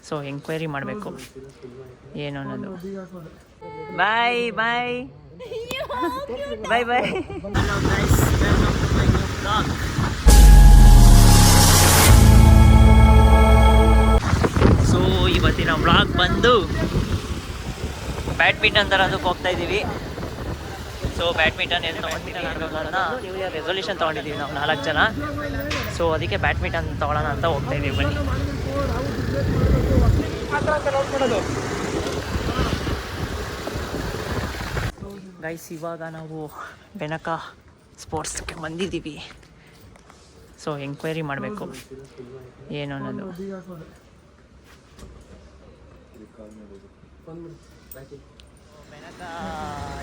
So enquiry ಮಾಡಬೇಕು ಏನು ಅನ್ನೋದು. Bye bye bye bye. Hello guys, welcome to my new blog. So ಇವತ್ತಿನ blog ಬಂದು ಬ್ಯಾಡ್ಮಿಂಟನ್ ತರೋದಕ್ಕೆ ಹೋಗ್ತಾ ಇದ್ದೀವಿ. ಸೊ ಬ್ಯಾಡ್ಮಿಂಟನ್ ಎಲ್ಲಿ ತೊಗೊಂಡಿದ್ದೀವಿ ಅನ್ನೋದನ್ನ ನ್ಯೂ ಇಯರ್ ರೆಸೊಲ್ಯೂಷನ್ ತೊಗೊಂಡಿದ್ದೀವಿ ನಾವು 4 ಜನ. ಸೊ ಅದಕ್ಕೆ ಬ್ಯಾಡ್ಮಿಂಟನ್ ತೊಗೊಳ್ಳೋಣ ಅಂತ ಹೋಗ್ತಾ ಇದ್ದೀವಿ. ಬನ್ನಿ ಗೈಸ್, ಇವಾಗ ನಾವು ಬೆನಕ ಸ್ಪೋರ್ಟ್ಸ್ಗೆ ಬಂದಿದ್ದೀವಿ. ಸೊ ಎಂಕ್ವೈರಿ ಮಾಡಬೇಕು ಏನು ಅನ್ನೋದು. ಬೆನಕ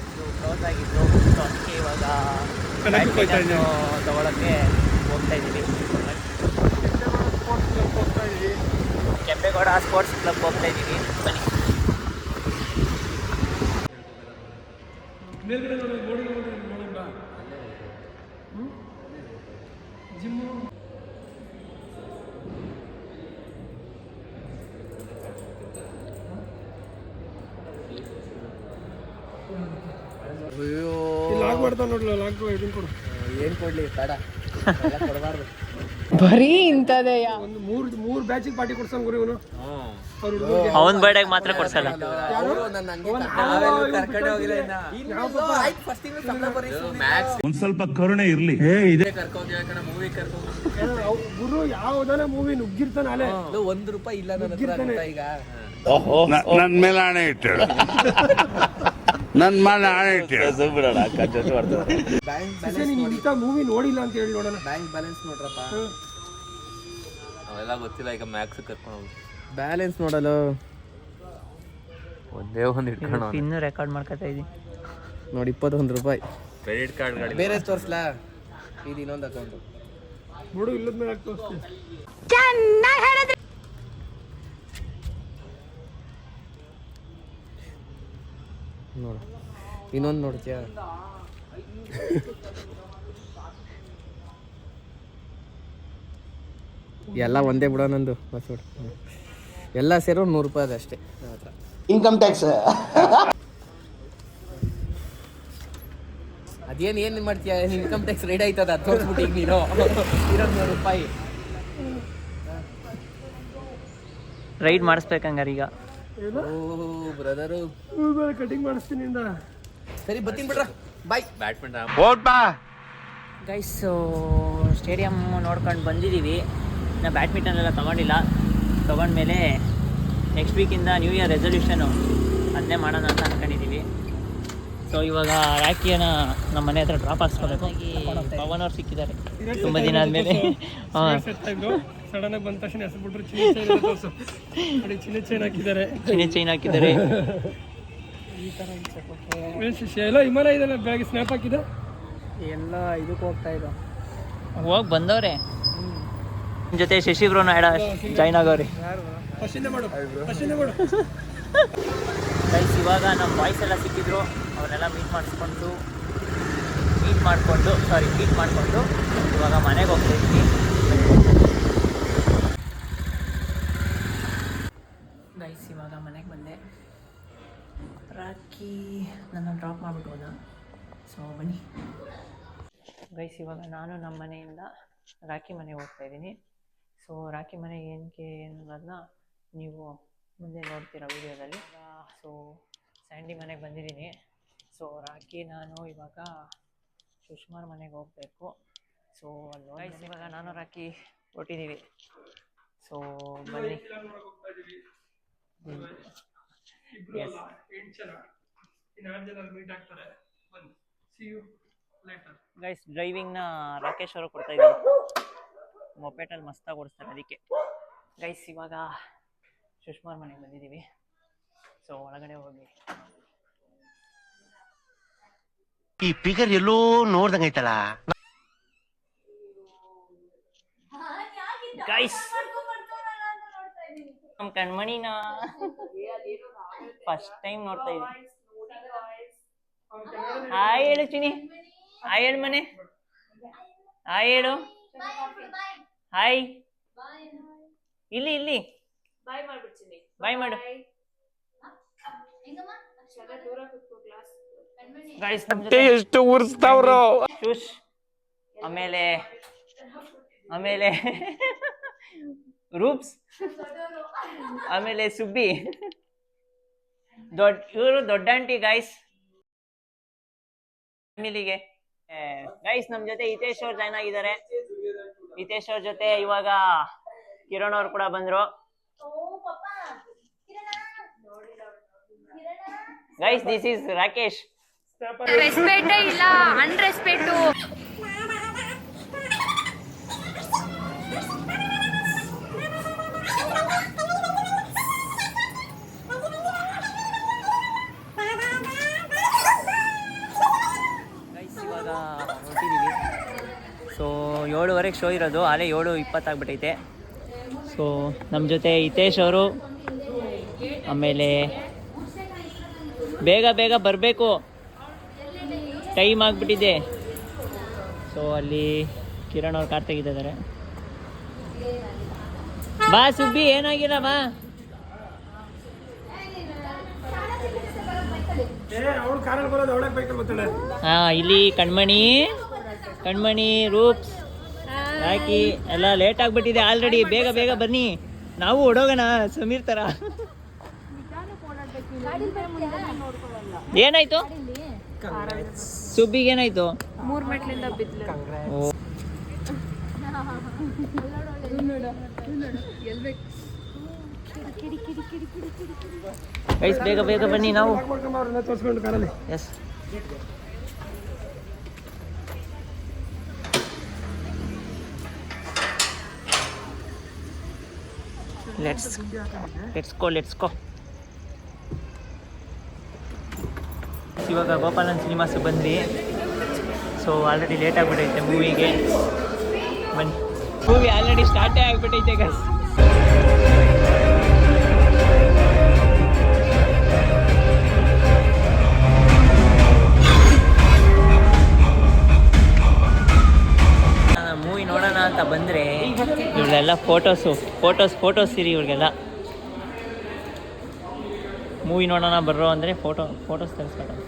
ಇದು ಕ್ಲೋಸ್ ಆಗಿದ್ದು, ಸೊ ಅದಕ್ಕೆ ಇವಾಗ ತಗೊಳ್ಳೋಕ್ಕೆ ಹೋಗ್ತಾ ಇದ್ದೀವಿ. ಕೆಂಪೇಗೌಡ ಸ್ಪೋರ್ಟ್ಸ್ ಕ್ಲಬ್ ಹೋಗ್ತಾ ಇದ್ದೀವಿ. ಬನ್ನಿ. ಏನ್ ಕೊಡ್ಲಿ ಬೇಡ, ಕೊಡಬಾರ್ದು. ಬರೀ ಇಂಥದೆಯ ಒಂದು ಮೂರು ಬ್ಯಾಚಿಗೆ ಪಾರ್ಟಿ ಕೊಡ್ಸಂಗ್ ಗುರು ಇವನು. ಅವನ್ ಬರ್ಡೇಗೆ ಮಾತ್ರ ಕೊಡ್ಸಲ್ಲ. ಒಂದ್ ಸ್ವಲ್ಪ ಕರುಣೆ ಇರ್ಲಿ. ಗುರು ಯಾವ್ದಾನ ಮೂವಿ ನುಗ್ಗಿರ್ತಾನೆ ಅಲ್ಲೇ ₹1 ಇಲ್ಲ ನನ್ನ ಹತ್ರ ಈಗ. ನನ್ ಮೇಲೆ ಆಣೆ ಇಟ್ಟು ನನ್ ಮೇಲೆ ಆಣೆ ಇಟ್ಟು ಇಂಥ ಮೂವಿ ನೋಡಿಲ್ಲ ಅಂತ ಹೇಳಿ ನೋಡೋಣ. ಬ್ಯಾಂಕ್ ಬ್ಯಾಲೆನ್ಸ್ ನೋಡ್ರಪ್ಪ, ಅವೆಲ್ಲ ಗೊತ್ತಿಲ್ಲ. ಈಗ ಮ್ಯಾಕ್ಸ್ ಕರ್ಕೊಂಡು ಬ್ಯಾಲೆನ್ಸ್ ನೋಡಲು ಒಂದೇ ಒಂದು ಇಟ್ಕೊಂಡು ಇನ್ನೂ ರೆಕಾರ್ಡ್ ಮಾಡ್ಕೊತಾ ಇದ್ದೀನಿ ನೋಡಿ. ₹21 ಕ್ರೆಡಿಟ್ ಕಾರ್ಡ್ ಗಾಡಿ ಬೇರೆ ತೋರಿಸ್ಲಾ? ಇದು ಇನ್ನೊಂದು ಅಕೌಂಟ್ ನೋಡು, ಇಲ್ಲದ ಮೇಲೆ ತೋರಿಸ್ತೀನಿ. ನೋಡು, ಇನ್ನೊಂದು ನೋಡ್ತೀಯ? ಎಲ್ಲ ಒಂದೇ ಬಿಡೋ ನಂದು ಪಾಸ್ವರ್ಡ್. ಎಲ್ಲ ಸೇರೋ ₹100 ಅದಷ್ಟೇ ನನ್ನ ಹತ್ರ. ಇನ್ಕಮ್ ಟ್ಯಾಕ್ಸ್ ಅದೇನು ಮಾಡ್ತೀಯ? ಇನ್ಕಮ್ ಟ್ಯಾಕ್ಸ್ ರೇಟ್ ಆಯ್ತದ ತೋರಿಸ್ಬಿಟ್ಟು ಈಗ ನೀನು ₹100 ರೈಡ್ ಮಾಡಿಸ್ಬೇಕಂಗಾರ ಈಗ. ಓ ಬ್ರದರು, ಕಟಿಂಗ್ ಮಾಡಿಸ್ತೀನಿ. ಸರಿ ಬರ್ತೀನಿ ಬಿಡ್ರ, ಬಾಯ್. ಬ್ಯಾಡ್ಮಿಂಟನ್ ಗೈಸ್, ಸ್ಟೇಡಿಯಮ್ ನೋಡ್ಕೊಂಡು ಬಂದಿದ್ದೀವಿ. ನಾ ಬ್ಯಾಡ್ಮಿಂಟನ್ ಎಲ್ಲ ತೊಗೊಂಡಿಲ್ಲ. ತೊಗೊಂಡ್ಮೇಲೆ ನೆಕ್ಸ್ಟ್ ವೀಕಿಂದ ನ್ಯೂ ಇಯರ್ ರೆಸೊಲ್ಯೂಷನು ಅದನ್ನೇ ಮಾಡೋಣ ಅಂತ ಅಂದ್ಕೊಂಡಿದ್ದೀವಿ. ಸೊ ಇವಾಗ ರಾಖಿಯನ್ನು ನಮ್ಮ ಮನೆ ಹತ್ರ ಡ್ರಾಪ್ ಹಾಕ್ಸ್ಕೋಬೇಕು. ಪವನ್ ಅವ್ರು ಸಿಕ್ಕಿದ್ದಾರೆ ತುಂಬ ದಿನ ಆದಮೇಲೆ. ಹಾಂ, ಸಡನ್ ಆಗಿ ಬಂದ ತಕ್ಷಣ ಹೆಸರು ಚಿನ್ನ ಚೈನ್ ಹಾಕಿದ್ದಾರೆ. ಚೈನ್ ಹಾಕಿದ್ದಾರೆ. ಈ ಥರ ಎಲ್ಲ ಹಿಮಾಲಯ ಇದೆಲ್ಲ ಬ್ಯಾಗ್ ಸ್ನ್ಯಾಪ್ ಹಾಕಿದೆ. ಎಲ್ಲ ಇದಕ್ಕೆ ಹೋಗ್ತಾ ಇದ್ದ, ಹೋಗಿ ಬಂದವ್ರೆ. ನಿಮ್ಮ ಜೊತೆ ಶಶಿ ಬ್ರೋನ ಜಾಯ್ನ್ ಆಗೋರಿ. ಗೈಸ್, ಇವಾಗ ನಮ್ಮ ಬಾಯ್ಸ್ ಎಲ್ಲ ಸಿಕ್ಕಿದ್ರು. ಅವರೆಲ್ಲ ಮೀಟ್ ಮಾಡಿಕೊಂಡು ಇವಾಗ ಮನೆಗೆ ಹೋಗ್ತಾ ಇದ್ವಿ. ಗೈಸ್, ಇವಾಗ ಮನೆಗೆ ಬಂದೆ. ರಾಖಿ ನನ್ನ ಡ್ರಾಪ್ ಮಾಡಿಬಿಟ್ಟು ಹೋದ. ಸೊ ಬನ್ನಿ ಗೈಸ್, ಇವಾಗ ನಾನು ನಮ್ಮ ಮನೆಯಿಂದ ರಾಖಿ ಮನೆಗೆ ಹೋಗ್ತಾ ಇದ್ದೀನಿ. ಸೊ ರಾಖಿ ಮನೆ ಏನಕ್ಕೆ ಅನ್ನೋದನ್ನ ನೀವು ಮುಂದೆ ನೋಡ್ತೀರಾ ವಿಡಿಯೋದಲ್ಲಿ. ಸೊ ಸ್ಯಾಂಡಿ ಮನೆಗೆ ಬಂದಿದ್ದೀನಿ. ಸೊ ರಾಖಿ ನಾನು ಇವಾಗ ಸುಷ್ಮಾರ್ ಮನೆಗೆ ಹೋಗಬೇಕು. ಸೊ ಅಲ್ಲಿ ಗೈಸ್, ಇವಾಗ ನಾನು ರಾಖಿ ಹೊರಟಿದ್ದೀವಿ. ಸೊ ಬನ್ನಿ. ಗೈಸ್, ಡ್ರೈವಿಂಗ್ನ ರಾಕೇಶ್ ಅವರು ಕೊಡ್ತಾ ಇದ್ದೀವಿ. ಮೊಪೆಟಲ್ಲಿ ಮಸ್ತಾಗಿ ಓಡಿಸ್ತಾರೆ ಅದಕ್ಕೆ. ಗೈಸ್, ಇವಾಗ ಸುಷ್ಮಾರ್ ಮನೆಗೆ ಬಂದಿದ್ದೀವಿ. ಸೊ ಒಳಗಡೆ ಹೋಗಿ. ಈ ಫಿಗರ್ ಎಲ್ಲೋ ನೋಡ್ದಂಗೈತಲ್ಲ. ಗೈಸ್, ನಮ್ಮ ಕಣ್ಮಣಿನ ಫಸ್ಟ್ ಟೈಮ್ ನೋಡ್ತಾ ಇದ್ದೀನಿ. ಹಾಯ್ ಹೇಳು ಚಿನಿ. ಹಾಯ್ ಹೇಳು ಮನೆ. ಹಾಯ್ ಹೇಳು. ಹಾಯ್. ಇಲ್ಲಿ ಇಲ್ಲಿ ಬಾಯ್ ಮಾಡು ಗೈಸ್ ಎಷ್ಟು ಉರ್ಸ್ತಾವ್ರು. ಶೂಶ್ ಆಮೇಲೆ ಆಮೇಲೆ ರೂಪ್ಸ್ ಆಮೇಲೆ ಸುಬ್ಬಿ ಇವರು ದೊಡ್ಡ ಆಂಟಿ ಗೈಸ್ ಫ್ಯಾಮಿಲಿಗೆ. ಗೈಸ್ ನಮ್ ಜೊತೆ ಹಿತೇಶ್ ಅವ್ರು ಜಾಯ್ನ್ ಆಗಿದ್ದಾರೆ. ಹಿತೇಶ್ ಅವ್ರ ಜೊತೆ ಇವಾಗ ಕಿರಣ್ ಅವ್ರು ಕೂಡ ಬಂದ್ರು. Guys this is Rakesh. ರೆಸ್ಪೆಕ್ಟೇ ಇಲ್ಲ, ಅನ್ರೆಸ್ಪೆಕ್ಟು. ಇವಾಗ ಹೊರಟಿದ್ದೀವಿ. ಸೊ 7:15 ಶೋ ಇರೋದು, ಆಲೇ 7:20 ಆಗ್ಬಿಟ್ಟೈತೆ. ಸೊ ನಮ್ಮ ಜೊತೆ ಹಿತೇಶ್ ಅವರು, ಆಮೇಲೆ ಬೇಗ ಬೇಗ ಬರಬೇಕು, ಟೈಮ್ ಆಗಿಬಿಟ್ಟಿದೆ. ಸೊ ಅಲ್ಲಿ ಕಿರಣ್ ಅವ್ರು ಕಾರ್ ತೆಗಿತಿದ್ದಾರೆ. ಬಾ ಸುಬ್ಬಿ, ಏನಾಗಿಲ್ಲ ಬಾ. ಅವಳು ಕಾರಲ್ಲಿ ಬರೋದು, ಅವಳೇ ಬೈಕಲ್ಲಿ ಬರ್ತಾಳೆ. ಇಲ್ಲಿ ಕಣ್ಮಣಿ ರೂಪ್ಸ್ ಹಾಕಿ ಎಲ್ಲ ಲೇಟ್ ಆಗ್ಬಿಟ್ಟಿದೆ ಆಲ್ರೆಡಿ. ಬೇಗ ಬೇಗ ಬನ್ನಿ, ನಾವು ಹೊಡೋಗೋಣ ಸಮೀರ್ ತರ. ಏನಾಯ್ತು ಸುಬ್ಬಿಗೆ, ಏನಾಯ್ತು? 3 ಮೆಟ್ಲಿಂದ ಬಿದ್ಲು. ಗೈಸ್ ಬೇಗ ಬೇಗ ಬನ್ನಿ, ನಾವು ತೋರಿಸ್ಕೊಂಡು ಕಾರಲ್ಲಿ. Yes let's go. ಇವಾಗ ಗೋಪಾಲನ್ ಸಿನಿಮಾಸ್ ಬಂದ್ವಿ. ಸೊ ಆಲ್ರೆಡಿ ಲೇಟ್ ಆಗಿಬಿಟ್ಟೈತೆ ಮೂವಿಗೆ. ಬನ್ನಿ, ಮೂವಿ ಆಲ್ರೆಡಿ ಸ್ಟಾರ್ಟೇ ಆಗಿಬಿಟ್ಟೈತೆ ಗೈಸ್. ಮೂವಿ ನೋಡೋಣ ಅಂತ ಬಂದರೆ ಇವ್ರಿಗೆಲ್ಲ ಫೋಟೋಸ್ ಇರಿ. ಇವ್ರಿಗೆಲ್ಲ ಮೂವಿ ನೋಡೋಣ ಬರ್ರೋ ಅಂದರೆ ಫೋಟೋಸ್ ತೆಗೆಸ್ಕೊತಾರೆ.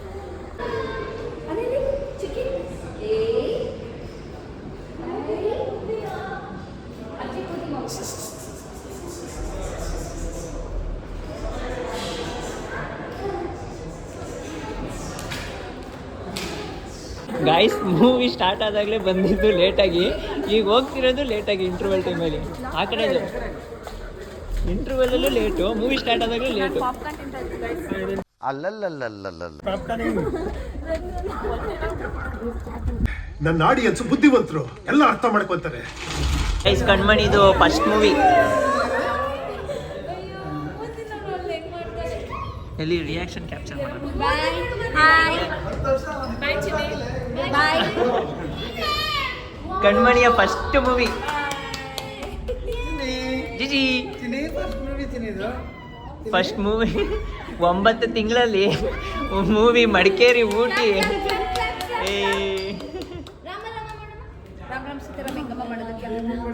ಗಾಯ್ಸ್ ಮೂವಿ ಸ್ಟಾರ್ಟ್ ಆದಾಗಲೇ ಬಂದಿದ್ದು ಲೇಟಾಗಿ, ಈಗ ಹೋಗ್ತಿರೋದು ಲೇಟಾಗಿ ಇಂಟರ್ವೆಲ್ ಟೈಮಲ್ಲಿ. ಆ ಕಡೆ ಇಂಟರ್ವೆಲ್ಲಲ್ಲೂ ಲೇಟು, ಮೂವಿ ಸ್ಟಾರ್ಟ್ ಆದಾಗಲೂ ಲೇಟು. ನನ್ನ ಆಡಿಯನ್ಸ್ ಬುದ್ಧಿವಂತರು, ಎಲ್ಲ ಅರ್ಥ ಮಾಡ್ಕೊಂತಾರೆ. ಗೈಸ್ ಕಣ್ಮಣಿದು ಫಸ್ಟ್ ಮೂವಿ. ಎಲ್ಲಿ ರಿಯಾಕ್ಷನ್ ಕ್ಯಾಪ್ಚರ್ ಮಾಡೋದು. ಕಣ್ಮಣಿಯ ಫಸ್ಟ್ ಮೂವಿ. ಜಿಜಿ ಫಸ್ಟ್ ಮೂವಿ 9 ತಿಂಗಳಲ್ಲಿ ಮೂವಿ ಮಡಿಕೇರಿ ಊಟಿ.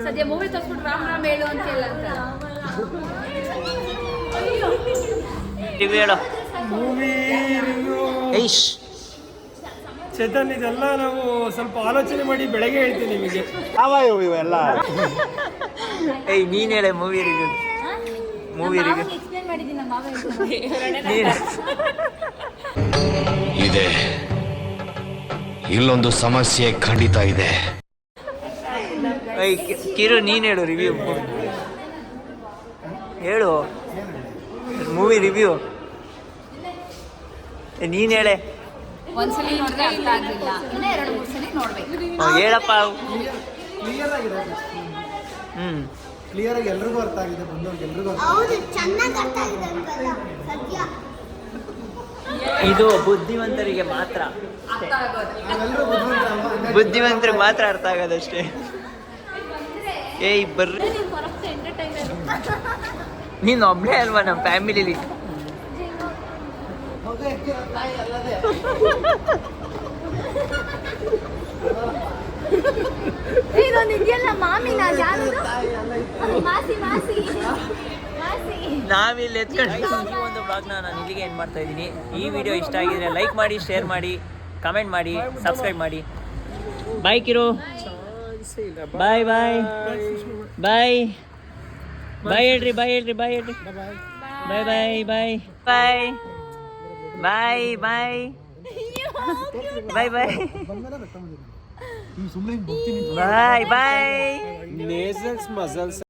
ಸದ್ಯ ಮೂವಿ ತೋರಿಸ್ಬಿಟ್ಟು ರಾಮ್ ಹೇಳು ಅಂತ ಹೇಳ ಹೇಳೋ. ಚೇತನ್, ಇದೆಲ್ಲ ನಾವು ಸ್ವಲ್ಪ ಆಲೋಚನೆ ಮಾಡಿ ಬೆಳಗ್ಗೆ ಹೇಳ್ತೀನಿ ನಿಮಗೆ. ಇವೆಲ್ಲ ನೀನ್ ಹೇಳೆ ಮೂವಿ ರಿವ್ಯೂ. ಎಕ್ಸ್ಪ್ಲೇನ್ ಮಾಡಿದ್ದೀನಿ ನಮ್ಮ ಮಾವ ಇದೆ, ಇಲ್ಲೊಂದು ಸಮಸ್ಯೆ ಖಂಡಿತ ಇದೆ. ಕಿರು ನೀನ್ ಹೇಳು ರಿವ್ಯೂ. ಹೇಳು ಮೂವಿ ರಿವ್ಯೂ. ನೀನ್ ಹೇಳೆ. ಒಂದ್ಸಲಿ ನೋಡಿದ್ರೆ ಅರ್ಥ ಆಗಿಲ್ಲ, ಇನ್ನ 2-3 ಸಲ ನೋಡ್ಬೇಕು. ಹೇಳಪ್ಪ. ಕ್ಲಿಯರ್ ಆಗಿ ಎಲ್ರಿಗೂ ಅರ್ಥ ಆಗಿದೆ, ಬಂದವ್ರಿಗೆ ಎಲ್ರಿಗೂ. ಇದು ಬುದ್ಧಿವಂತರಿಗೆ ಮಾತ್ರ, ಬುದ್ಧಿವಂತರಿಗೆ ಮಾತ್ರ ಅರ್ಥ ಆಗೋದಷ್ಟೇ. ಬರ್ರಿ, ನೀನು ಒಬ್ಬನೇ ಅಲ್ವಾ ನಮ್ಮ ಫ್ಯಾಮಿಲಿಲಿ. ಇದೊಂದು ಇದೆಯಲ್ಲ ಮಾಮಿನ ಯಾರು ಮಾಸಿ ಮಾಸಿ ಮಾಸಿ. ನಾವಿಲ್ಲಿ ಎತ್ಕೊಂಡು ಈ ಒಂದು ಬ್ಲಾಗ್ನ ನಾನು ಇಲ್ಲಿಗೆ ಎಂಡ್ ಮಾಡ್ತಾ ಇದ್ದೀನಿ. ಈ ವಿಡಿಯೋ ಇಷ್ಟ ಆಗಿದ್ರೆ ಲೈಕ್ ಮಾಡಿ, ಶೇರ್ ಮಾಡಿ, ಕಮೆಂಟ್ ಮಾಡಿ, ಸಬ್ಸ್ಕ್ರೈಬ್ ಮಾಡಿ. ಬಾಯ್ ಕಿರು, ಬಾಯ್ ಬಾಯ್ ಬಾಯ್ ಬಾಯ್ ಹೇಳ್ರಿ, ಬಾಯ್ ಹೇಳ್ರಿ, ಬಾಯ್ ಹೇಳ್ರಿ, ಬಾಯ್ bye bye bye bye bye bye bye bye ಬಾಯ್. ನೇಸಲ್ಸ್ ಮಸಲ್ಸ್